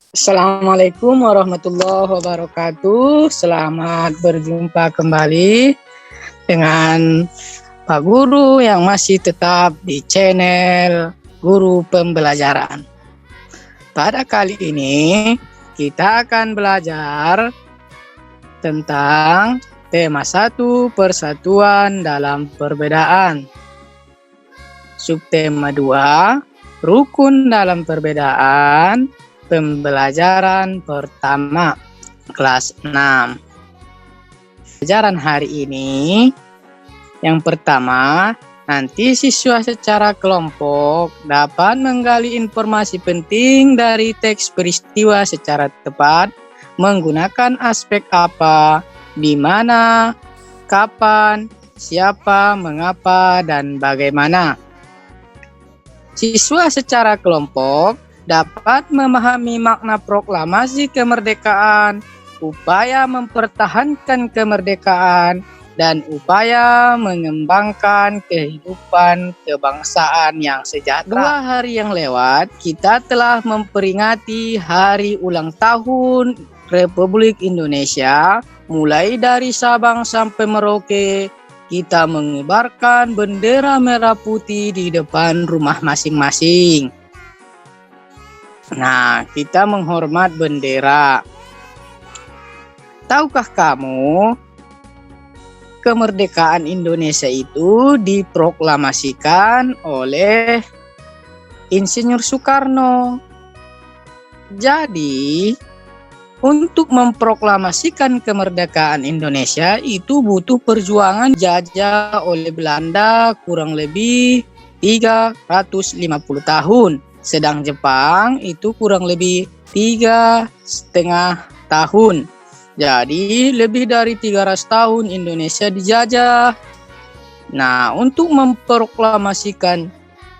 Assalamualaikum warahmatullahi wabarakatuh. Selamat berjumpa kembali dengan Pak Guru yang masih tetap di channel Guru Pembelajaran. Pada kali ini kita akan belajar tentang tema 1, persatuan dalam perbedaan. Subtema 2, rukun dalam perbedaan, pembelajaran pertama, kelas 6. Pelajaran hari ini, yang pertama, nanti siswa secara kelompok dapat menggali informasi penting dari teks peristiwa secara tepat menggunakan aspek apa, di mana, kapan, siapa, mengapa, dan bagaimana. Siswa secara kelompok dapat memahami makna proklamasi kemerdekaan, upaya mempertahankan kemerdekaan, dan upaya mengembangkan kehidupan kebangsaan yang sejahtera. 2 hari yang lewat, kita telah memperingati Hari Ulang Tahun Republik Indonesia. Mulai dari Sabang sampai Merauke, kita mengibarkan bendera merah putih di depan rumah masing-masing. Nah, kita menghormat bendera. Tahukah kamu, kemerdekaan Indonesia itu diproklamasikan oleh Insinyur Soekarno. Jadi, untuk memproklamasikan kemerdekaan Indonesia itu butuh perjuangan jajah oleh Belanda kurang lebih 350 tahun. Sedang Jepang itu kurang lebih 3,5 tahun. Jadi lebih dari 300 tahun Indonesia dijajah. Nah, untuk memproklamasikan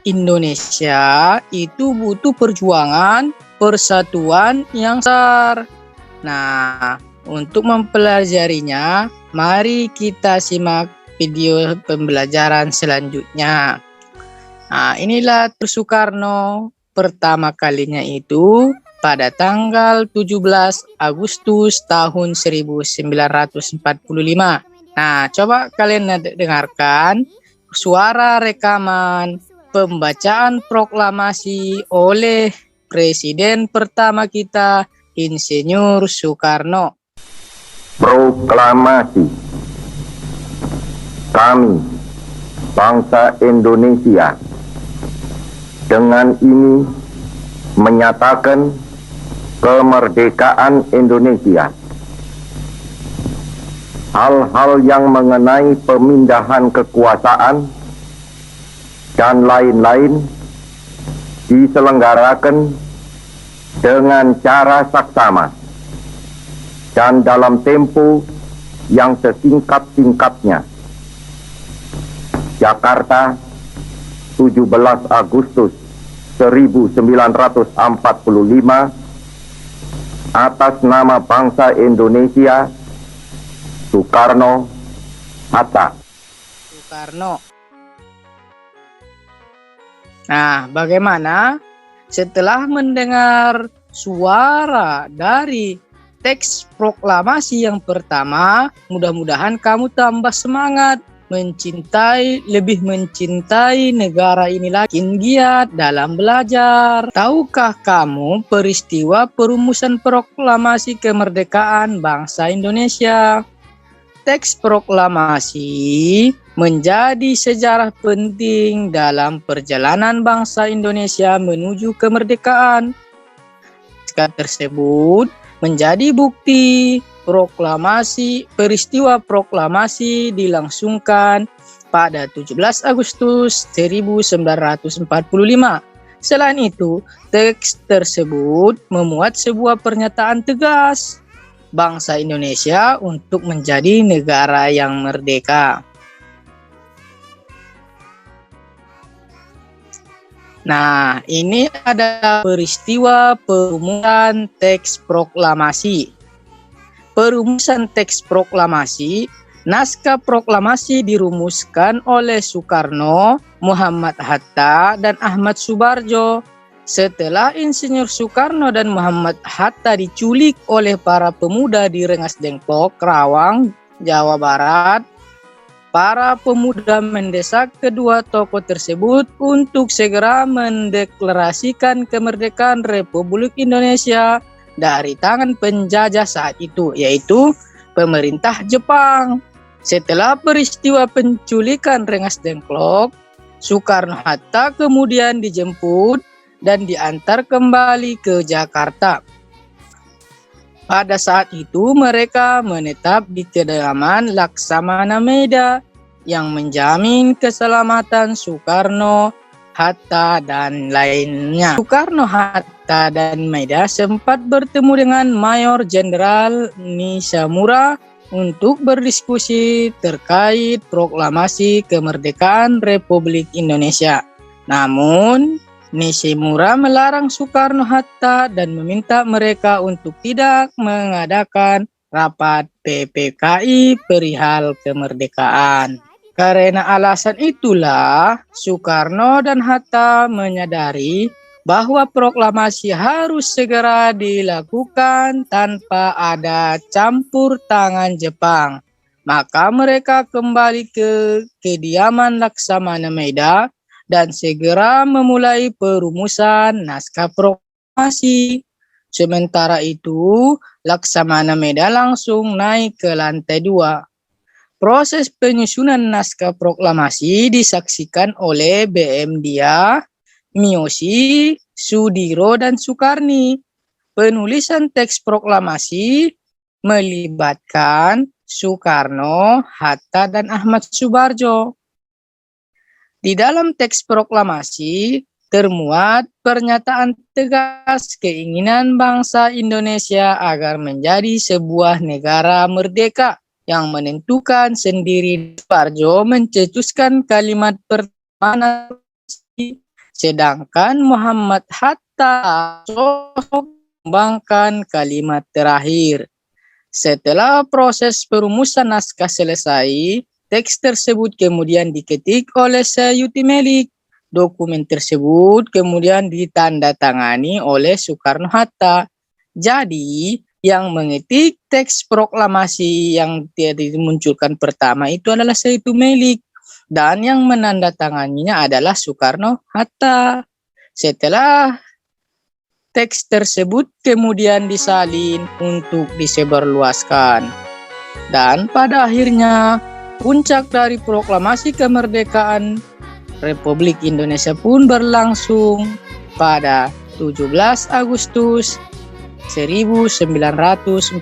Indonesia itu butuh perjuangan persatuan yang besar. Nah, untuk mempelajarinya, mari kita simak video pembelajaran selanjutnya. Nah, inilah Soekarno pertama kalinya itu pada tanggal 17 Agustus tahun 1945. Nah, coba kalian dengarkan suara rekaman pembacaan proklamasi oleh Presiden pertama kita, Insinyur Soekarno. Proklamasi. Kami, bangsa Indonesia, dengan ini menyatakan kemerdekaan Indonesia. Hal-hal yang mengenai pemindahan kekuasaan dan lain-lain diselenggarakan dengan cara saksama dan dalam tempo yang sesingkat-singkatnya. Jakarta, 17 Agustus 1945, atas nama bangsa Indonesia, Soekarno-Hatta. Soekarno. Nah, bagaimana? Setelah mendengar suara dari teks proklamasi yang pertama, mudah-mudahan kamu tambah semangat lebih mencintai negara ini lagi, giat dalam belajar. Tahukah kamu peristiwa perumusan proklamasi kemerdekaan bangsa Indonesia? Teks proklamasi menjadi sejarah penting dalam perjalanan bangsa Indonesia menuju kemerdekaan. Teks tersebut menjadi bukti peristiwa proklamasi dilangsungkan pada 17 Agustus 1945. Selain itu, teks tersebut memuat sebuah pernyataan tegas bangsa Indonesia untuk menjadi negara yang merdeka. Nah, ini adalah peristiwa perumusan teks proklamasi. Perumusan teks proklamasi, naskah proklamasi dirumuskan oleh Soekarno, Muhammad Hatta, dan Ahmad Subarjo Setelah Insinyur Soekarno dan Muhammad Hatta diculik oleh para pemuda di Rengas Dengklok, Karawang, Jawa Barat, para pemuda mendesak kedua tokoh tersebut untuk segera mendeklarasikan kemerdekaan Republik Indonesia dari tangan penjajah saat itu, yaitu pemerintah Jepang. Setelah peristiwa penculikan Rengas Dengklok, Soekarno-Hatta kemudian dijemput dan diantar kembali ke Jakarta. Pada saat itu mereka menetap di kediaman Laksamana Meida yang menjamin keselamatan Soekarno, Hatta, dan lainnya. Soekarno, Hatta, dan Meida sempat bertemu dengan Mayor Jenderal Nishimura untuk berdiskusi terkait proklamasi kemerdekaan Republik Indonesia. Namun, Nishimura melarang Soekarno-Hatta dan meminta mereka untuk tidak mengadakan rapat PPKI perihal kemerdekaan. Karena alasan itulah, Soekarno dan Hatta menyadari bahwa proklamasi harus segera dilakukan tanpa ada campur tangan Jepang. Maka mereka kembali ke kediaman Laksamana Meida dan segera memulai perumusan naskah proklamasi. Sementara itu, Laksamana Meida langsung naik ke lantai 2. Proses penyusunan naskah proklamasi disaksikan oleh BM Dia, Miyoshi, Sudiro, dan Sukarni. Penulisan teks proklamasi melibatkan Soekarno, Hatta, dan Ahmad Subarjo. Di dalam teks proklamasi termuat pernyataan tegas keinginan bangsa Indonesia agar menjadi sebuah negara merdeka yang menentukan sendiri. Subarjo mencetuskan kalimat pertama, sedangkan Muhammad Hatta mengembangkan kalimat terakhir. Setelah proses perumusan naskah selesai, teks tersebut kemudian diketik oleh Sayuti Melik. Dokumen tersebut kemudian ditandatangani oleh Soekarno-Hatta. Jadi, yang mengetik teks proklamasi yang dimunculkan pertama itu adalah Sayuti Melik. Dan yang menandatanganinya adalah Soekarno-Hatta. Setelah teks tersebut kemudian disalin untuk disebarluaskan. Dan pada akhirnya, puncak dari proklamasi kemerdekaan Republik Indonesia pun berlangsung pada 17 Agustus 1945.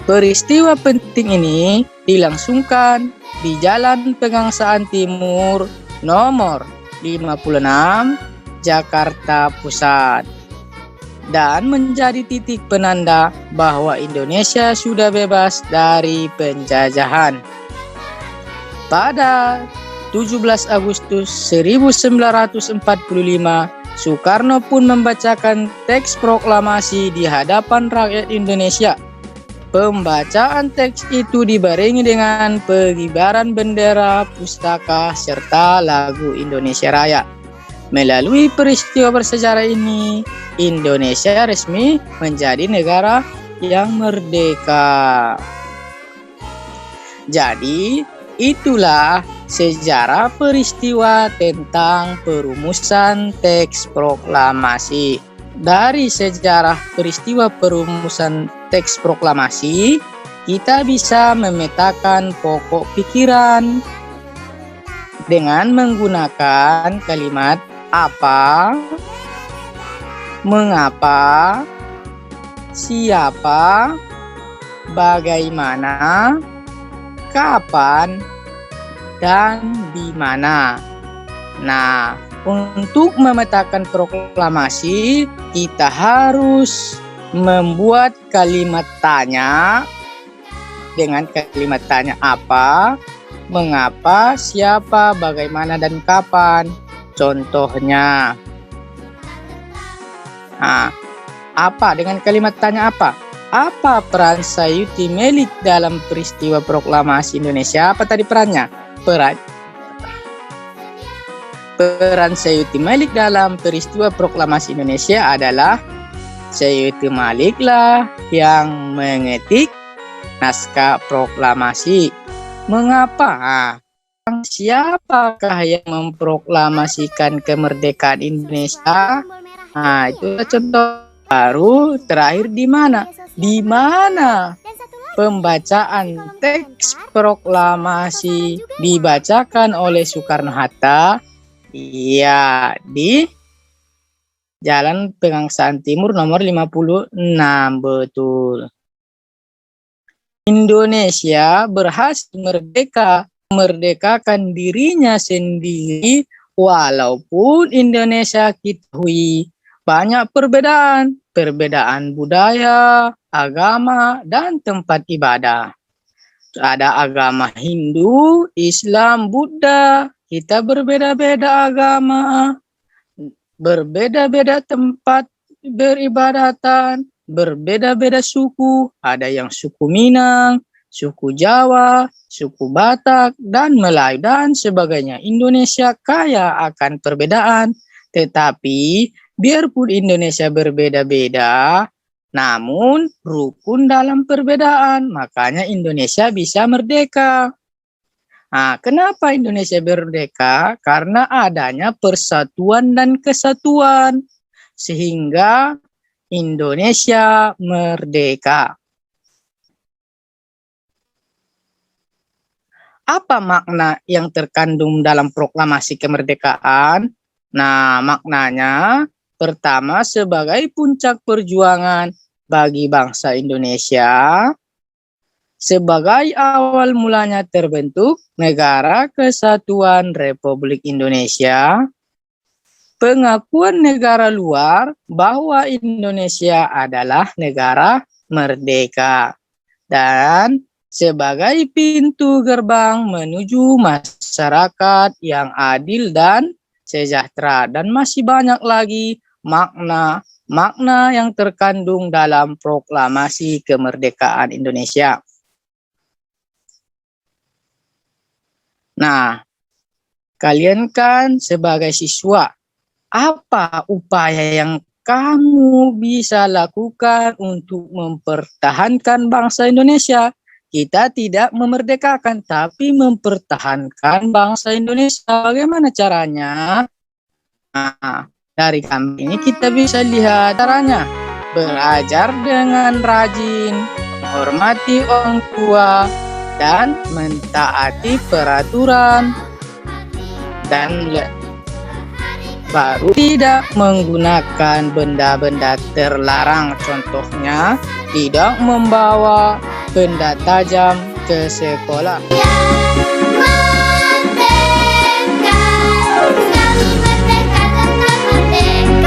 Peristiwa penting ini dilangsungkan di Jalan Pegangsaan Timur nomor 56, Jakarta Pusat, dan menjadi titik penanda bahwa Indonesia sudah bebas dari penjajahan. Pada 17 Agustus 1945, Soekarno pun membacakan teks proklamasi di hadapan rakyat Indonesia. Pembacaan teks itu dibarengi dengan pengibaran bendera pusaka serta lagu Indonesia Raya. Melalui peristiwa bersejarah ini, Indonesia resmi menjadi negara yang merdeka. Jadi, itulah sejarah peristiwa tentang perumusan teks proklamasi. Dari sejarah peristiwa perumusan teks proklamasi, kita bisa memetakan pokok pikiran dengan menggunakan kalimat apa, mengapa, siapa, bagaimana, kapan, dan di mana. Nah, untuk memetakan proklamasi, kita harus membuat kalimat tanya dengan kalimat tanya apa, mengapa, siapa, bagaimana, dan kapan. Contohnya, apa dengan kalimat tanya apa? Apa peran Sayuti Melik dalam peristiwa proklamasi Indonesia? Apa tadi perannya? Peran Sayuti Malik dalam peristiwa proklamasi Indonesia adalah Sayuti Malik lah yang mengetik naskah proklamasi. Mengapa? Siapakah yang memproklamasikan kemerdekaan Indonesia? Nah, itu contoh. Baru terakhir di mana? Di mana pembacaan teks proklamasi dibacakan oleh Soekarno-Hatta? Iya, di Jalan Pegangsaan Timur nomor 56, betul. Indonesia berhasil memerdekakan dirinya sendiri walaupun Indonesia ketahui banyak perbedaan budaya, agama, dan tempat ibadah. Ada agama Hindu, Islam, Buddha. Kita berbeda-beda agama, berbeda-beda tempat beribadatan, berbeda-beda suku. Ada yang suku Minang, suku Jawa, suku Batak, dan Melayu, dan sebagainya. Indonesia kaya akan perbedaan, tetapi biarpun Indonesia berbeda-beda, namun rukun dalam perbedaan. Makanya Indonesia bisa merdeka. Nah, kenapa Indonesia merdeka? Karena adanya persatuan dan kesatuan. Sehingga Indonesia merdeka. Apa makna yang terkandung dalam proklamasi kemerdekaan? Nah, maknanya pertama sebagai puncak perjuangan bagi bangsa Indonesia, sebagai awal mulanya terbentuk Negara Kesatuan Republik Indonesia, pengakuan negara luar bahwa Indonesia adalah negara merdeka, dan sebagai pintu gerbang menuju masyarakat yang adil dan sejahtera. Dan masih banyak lagi makna yang terkandung dalam proklamasi kemerdekaan Indonesia. Nah, kalian kan sebagai siswa, apa upaya yang kamu bisa lakukan untuk mempertahankan bangsa Indonesia? Kita tidak memerdekakan, tapi mempertahankan bangsa Indonesia. Bagaimana caranya? Nah, dari kami ini kita bisa lihat caranya. Belajar dengan rajin, menghormati orang tua, dan mentaati peraturan. Dan baru tidak menggunakan benda-benda terlarang. Contohnya, tidak membawa benda tajam ke sekolah.